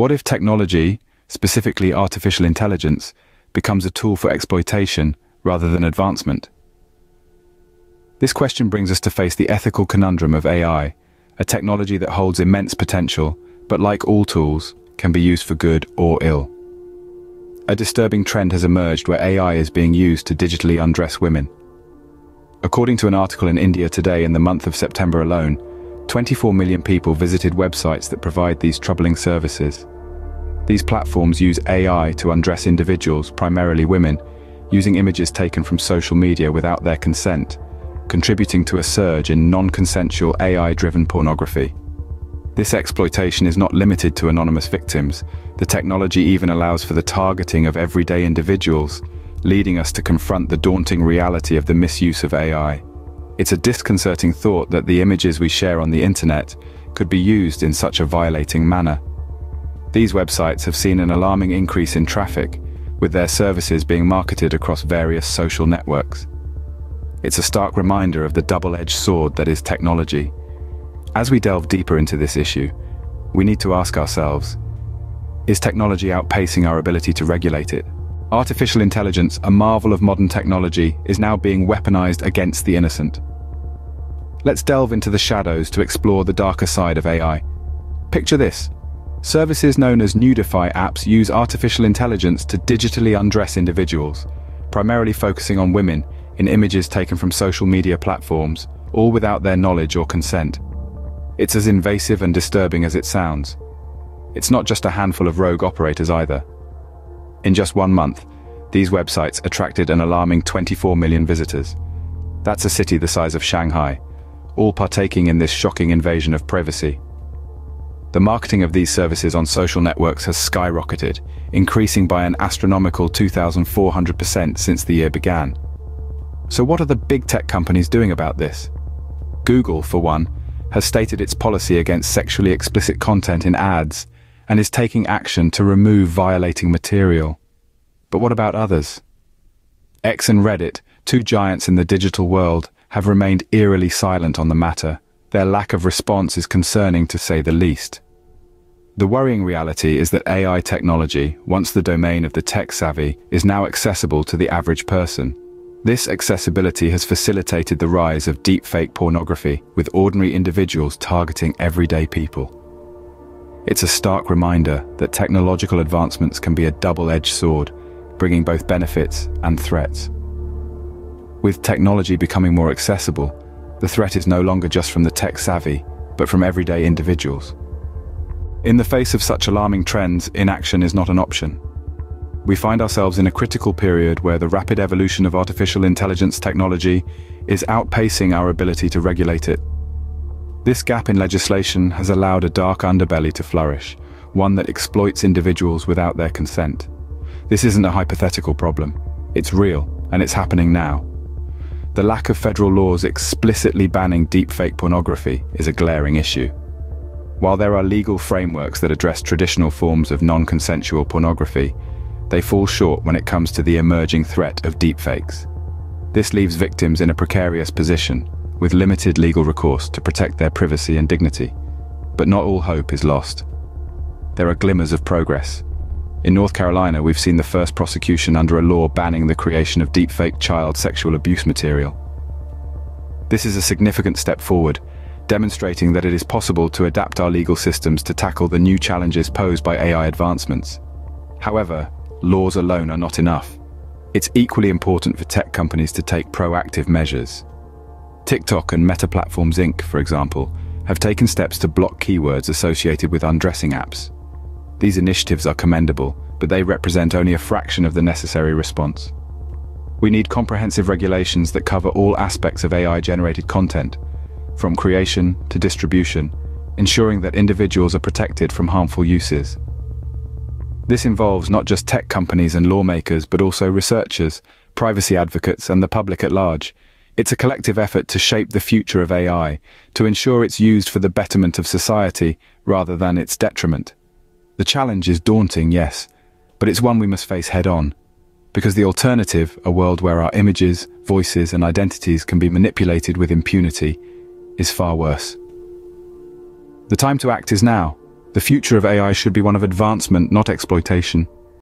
What if technology, specifically artificial intelligence, becomes a tool for exploitation rather than advancement? This question brings us to face the ethical conundrum of AI, a technology that holds immense potential, but like all tools, can be used for good or ill. A disturbing trend has emerged where AI is being used to digitally undress women. According to an article in India Today, in the month of September alone, 24 million people visited websites that provide these troubling services. These platforms use AI to undress individuals, primarily women, using images taken from social media without their consent, contributing to a surge in non-consensual AI-driven pornography. This exploitation is not limited to anonymous victims. The technology even allows for the targeting of everyday individuals, leading us to confront the daunting reality of the misuse of AI. It's a disconcerting thought that the images we share on the internet could be used in such a violating manner. These websites have seen an alarming increase in traffic, with their services being marketed across various social networks. It's a stark reminder of the double-edged sword that is technology. As we delve deeper into this issue, we need to ask ourselves, is technology outpacing our ability to regulate it? Artificial intelligence, a marvel of modern technology, is now being weaponized against the innocent. Let's delve into the shadows to explore the darker side of AI. Picture this. Services known as Nudify apps use artificial intelligence to digitally undress individuals, primarily focusing on women, in images taken from social media platforms, all without their knowledge or consent. It's as invasive and disturbing as it sounds. It's not just a handful of rogue operators either. In just 1 month, these websites attracted an alarming 24 million visitors. That's a city the size of Shanghai, all partaking in this shocking invasion of privacy. The marketing of these services on social networks has skyrocketed, increasing by an astronomical 2,400% since the year began. So what are the big tech companies doing about this? Google, for one, has stated its policy against sexually explicit content in ads and is taking action to remove violating material. But what about others? X and Reddit, two giants in the digital world, have remained eerily silent on the matter. Their lack of response is concerning, to say the least. The worrying reality is that AI technology, once the domain of the tech-savvy, is now accessible to the average person. This accessibility has facilitated the rise of deepfake pornography, with ordinary individuals targeting everyday people. It's a stark reminder that technological advancements can be a double-edged sword, bringing both benefits and threats. With technology becoming more accessible, the threat is no longer just from the tech-savvy, but from everyday individuals. In the face of such alarming trends, inaction is not an option. We find ourselves in a critical period where the rapid evolution of artificial intelligence technology is outpacing our ability to regulate it. This gap in legislation has allowed a dark underbelly to flourish, one that exploits individuals without their consent. This isn't a hypothetical problem. It's real, and it's happening now. The lack of federal laws explicitly banning deepfake pornography is a glaring issue. While there are legal frameworks that address traditional forms of non-consensual pornography, they fall short when it comes to the emerging threat of deepfakes. This leaves victims in a precarious position, with limited legal recourse to protect their privacy and dignity. But not all hope is lost. There are glimmers of progress. In North Carolina, we've seen the first prosecution under a law banning the creation of deepfake child sexual abuse material. This is a significant step forward, demonstrating that it is possible to adapt our legal systems to tackle the new challenges posed by AI advancements. However, laws alone are not enough. It's equally important for tech companies to take proactive measures. TikTok and Meta Platforms Inc., for example, have taken steps to block keywords associated with undressing apps. These initiatives are commendable, but they represent only a fraction of the necessary response. We need comprehensive regulations that cover all aspects of AI-generated content, from creation to distribution, ensuring that individuals are protected from harmful uses. This involves not just tech companies and lawmakers, but also researchers, privacy advocates, and the public at large. It's a collective effort to shape the future of AI, to ensure it's used for the betterment of society rather than its detriment. The challenge is daunting, yes, but it's one we must face head-on. Because the alternative, a world where our images, voices, and identities can be manipulated with impunity, is far worse. The time to act is now. The future of AI should be one of advancement, not exploitation.